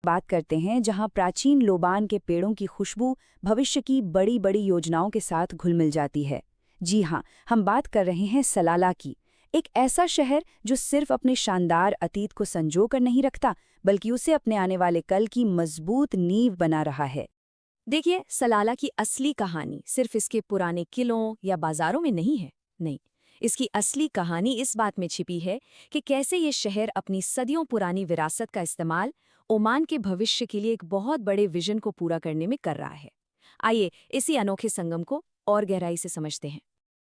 बात करते हैं जहां प्राचीन लोबान के पेड़ों की खुशबू भविष्य की बड़ी बड़ी योजनाओं के साथ घुल मिल जाती है। जी हाँ, हम बात कर रहे हैं सलाला की। एक ऐसा शहर जो सिर्फ अपने शानदार अतीत को संजो कर नहीं रखता, बल्कि उसे अपने आने वाले कल की मजबूत नींव बना रहा है। देखिए, सलाला की असली कहानी सिर्फ इसके पुराने किलों या बाजारों में नहीं है। नहीं, इसकी असली कहानी इस बात में छिपी है कि कैसे ये शहर अपनी सदियों पुरानी विरासत का इस्तेमाल ओमान के भविष्य के लिए एक बहुत बड़े विजन को पूरा करने में कर रहा है। आइए इसी अनोखे संगम को और गहराई से समझते हैं।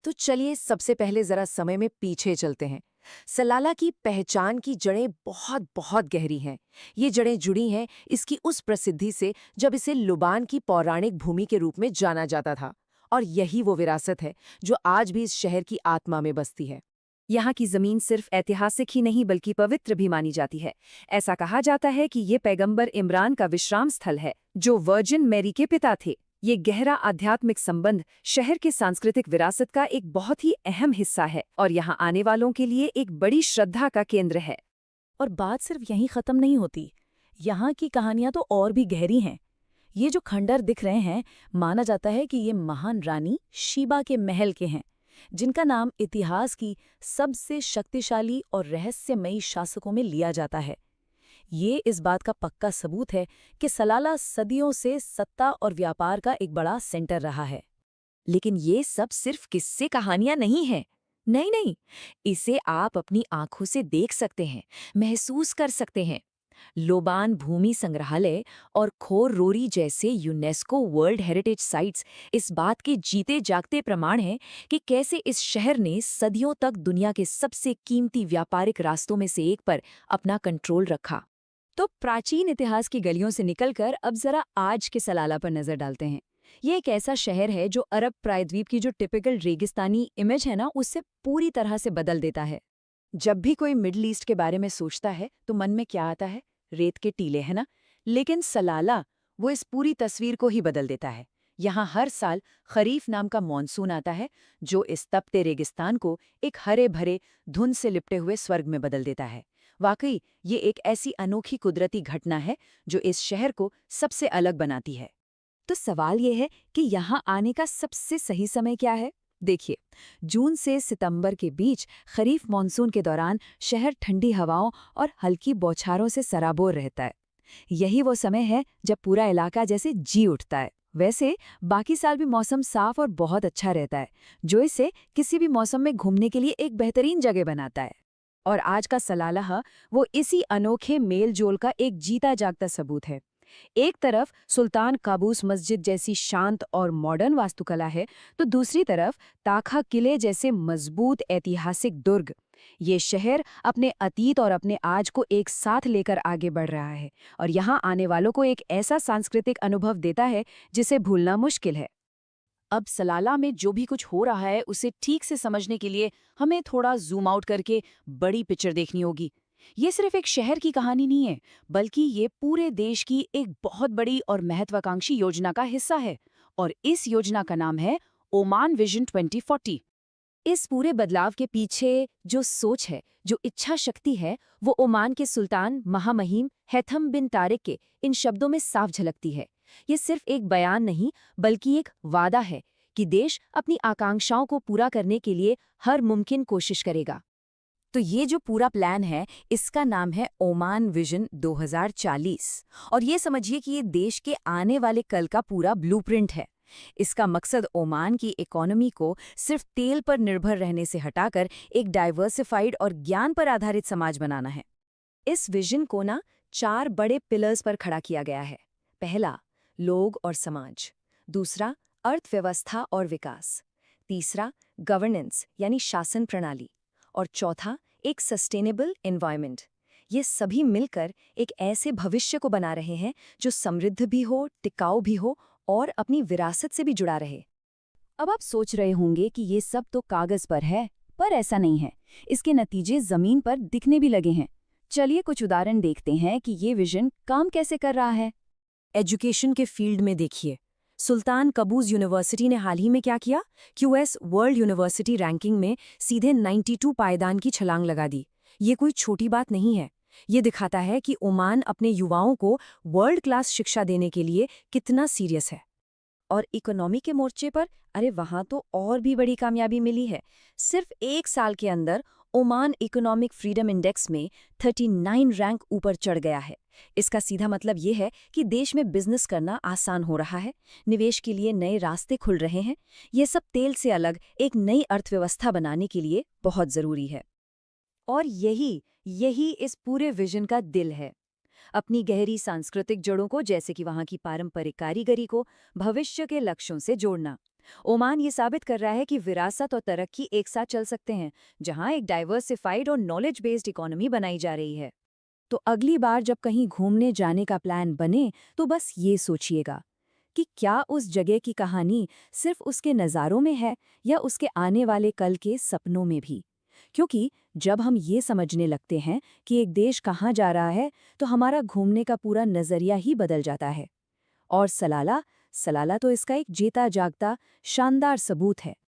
तो चलिए सबसे पहले जरा समय में पीछे चलते हैं। सलाला की पहचान की जड़ें बहुत बहुत गहरी हैं। ये जड़ें जुड़ी हैं इसकी उस प्रसिद्धि से जब इसे लुबान की पौराणिक भूमि के रूप में जाना जाता था। और यही वो विरासत है जो आज भी इस शहर की आत्मा में बसती है। यहाँ की जमीन सिर्फ ऐतिहासिक ही नहीं बल्कि पवित्र भी मानी जाती है। ऐसा कहा जाता है कि ये पैगंबर इमरान का विश्राम स्थल है, जो वर्जिन मैरी के पिता थे। ये गहरा आध्यात्मिक संबंध शहर के सांस्कृतिक विरासत का एक बहुत ही अहम हिस्सा है और यहाँ आने वालों के लिए एक बड़ी श्रद्धा का केंद्र है। और बात सिर्फ यहीं खत्म नहीं होती। यहाँ की कहानियां तो और भी गहरी हैं। ये जो खंडर दिख रहे हैं, माना जाता है कि ये महान रानी शीबा के महल के हैं, जिनका नाम इतिहास की सबसे शक्तिशाली और रहस्यमयी शासकों में लिया जाता है। ये इस बात का पक्का सबूत है कि सलाला सदियों से सत्ता और व्यापार का एक बड़ा सेंटर रहा है। लेकिन ये सब सिर्फ किस्से कहानियां नहीं हैं। नहीं नहीं, इसे आप अपनी आंखों से देख सकते हैं, महसूस कर सकते हैं। लोबान भूमि संग्रहालय और खोर रोरी जैसे यूनेस्को वर्ल्ड हेरिटेज साइट्स इस बात के जीते जागते प्रमाण हैं कि कैसे इस शहर ने सदियों तक दुनिया के सबसे कीमती व्यापारिक रास्तों में से एक पर अपना कंट्रोल रखा। तो प्राचीन इतिहास की गलियों से निकलकर अब जरा आज के सलाला पर नजर डालते हैं। ये एक ऐसा शहर है जो अरब प्रायद्वीप की जो टिपिकल रेगिस्तानी इमेज है ना, उससे पूरी तरह से बदल देता है। जब भी कोई मिडल ईस्ट के बारे में सोचता है तो मन में क्या आता है? रेत के टीले, है ना? लेकिन सलाला वो इस पूरी तस्वीर को ही बदल देता है। यहाँ हर साल खरीफ नाम का मॉनसून आता है, जो इस तपते रेगिस्तान को एक हरे भरे धुंध से लिपटे हुए स्वर्ग में बदल देता है। वाकई ये एक ऐसी अनोखी कुदरती घटना है जो इस शहर को सबसे अलग बनाती है। तो सवाल ये है कि यहाँ आने का सबसे सही समय क्या है? देखिए, जून से सितंबर के बीच खरीफ मॉनसून के दौरान शहर ठंडी हवाओं और हल्की बौछारों से सराबोर रहता है। यही वो समय है जब पूरा इलाका जैसे जी उठता है। वैसे बाकी साल भी मौसम साफ और बहुत अच्छा रहता है, जो इसे किसी भी मौसम में घूमने के लिए एक बेहतरीन जगह बनाता है। और आज का सलाला वो इसी अनोखे मेल जोल का एक जीता जागता सबूत है। एक तरफ सुल्तान काबूस मस्जिद जैसी शांत और मॉडर्न वास्तुकला है, तो दूसरी तरफ ताखा किले जैसे मजबूत ऐतिहासिक दुर्ग। ये शहर अपने अतीत और अपने आज को एक साथ लेकर आगे बढ़ रहा है और यहाँ आने वालों को एक ऐसा सांस्कृतिक अनुभव देता है जिसे भूलना मुश्किल है। अब सलाला में जो भी कुछ हो रहा है उसे ठीक से समझने के लिए हमें थोड़ा जूम आउट करके बड़ी पिक्चर देखनी होगी। ये सिर्फ एक शहर की कहानी नहीं है, बल्कि ये पूरे देश की एक बहुत बड़ी और महत्वाकांक्षी योजना का हिस्सा है। और इस योजना का नाम है ओमान विजन 2040। इस पूरे बदलाव के पीछे जो सोच है, जो इच्छा शक्ति है, वो ओमान के सुल्तान महामहिम हैथम बिन तारिक के इन शब्दों में साफ झलकती है। ये सिर्फ एक बयान नहीं, बल्कि एक वादा है कि देश अपनी आकांक्षाओं को पूरा करने के लिए हर मुमकिन कोशिश करेगा। तो ये जो पूरा प्लान है, इसका नाम है ओमान विजन 2040। और ये समझिए कि ये देश के आने वाले कल का पूरा ब्लूप्रिंट है। इसका मकसद ओमान की इकोनॉमी को सिर्फ तेल पर निर्भर रहने से हटाकर एक डाइवर्सिफाइड और ज्ञान पर आधारित समाज बनाना है। इस विजन को ना 4 बड़े पिलर्स पर खड़ा किया गया है। पहला, लोग और समाज। दूसरा, अर्थव्यवस्था और विकास। तीसरा, गवर्नेंस यानी शासन प्रणाली। और चौथा, एक सस्टेनेबल एनवायरनमेंट। ये सभी मिलकर एक ऐसे भविष्य को बना रहे हैं जो समृद्ध भी हो, टिकाऊ भी हो और अपनी विरासत से भी जुड़ा रहे। अब आप सोच रहे होंगे कि ये सब तो कागज पर है, पर ऐसा नहीं है। इसके नतीजे जमीन पर दिखने भी लगे हैं। चलिए कुछ उदाहरण देखते हैं कि ये विजन काम कैसे कर रहा है। एजुकेशन के फील्ड में देखिए, सुल्तान कबूस यूनिवर्सिटी ने हाल ही में क्या किया? QS वर्ल्ड यूनिवर्सिटी रैंकिंग में सीधे 92 पायदान की छलांग लगा दी। ये कोई छोटी बात नहीं है। ये दिखाता है कि ओमान अपने युवाओं को वर्ल्ड क्लास शिक्षा देने के लिए कितना सीरियस है। और इकोनॉमी के मोर्चे पर, अरे वहां तो और भी बड़ी कामयाबी मिली है। सिर्फ 1 साल के अंदर ओमान इकोनॉमिक फ्रीडम इंडेक्स में 39 रैंक ऊपर चढ़ गया है। इसका सीधा मतलब ये है कि देश में बिजनेस करना आसान हो रहा है, निवेश के लिए नए रास्ते खुल रहे हैं। ये सब तेल से अलग एक नई अर्थव्यवस्था बनाने के लिए बहुत जरूरी है। और यही इस पूरे विजन का दिल है। अपनी गहरी सांस्कृतिक जड़ों को, जैसे कि वहाँ की पारंपरिक कारीगरी को, भविष्य के लक्ष्यों से जोड़ना। ओमान ये साबित कर रहा है कि विरासत और तरक्की एक साथ चल सकते हैं, जहाँ एक डाइवर्सिफाइड और नॉलेज बेस्ड इकोनॉमी बनाई जा रही है। तो अगली बार जब कहीं घूमने जाने का प्लान बने, तो बस ये सोचिएगा कि क्या उस जगह की कहानी सिर्फ उसके नज़ारों में है या उसके आने वाले कल के सपनों में भी। क्योंकि जब हम ये समझने लगते हैं कि एक देश कहाँ जा रहा है, तो हमारा घूमने का पूरा नज़रिया ही बदल जाता है। और सलाला सलाला तो इसका एक जीता जागता शानदार सबूत है।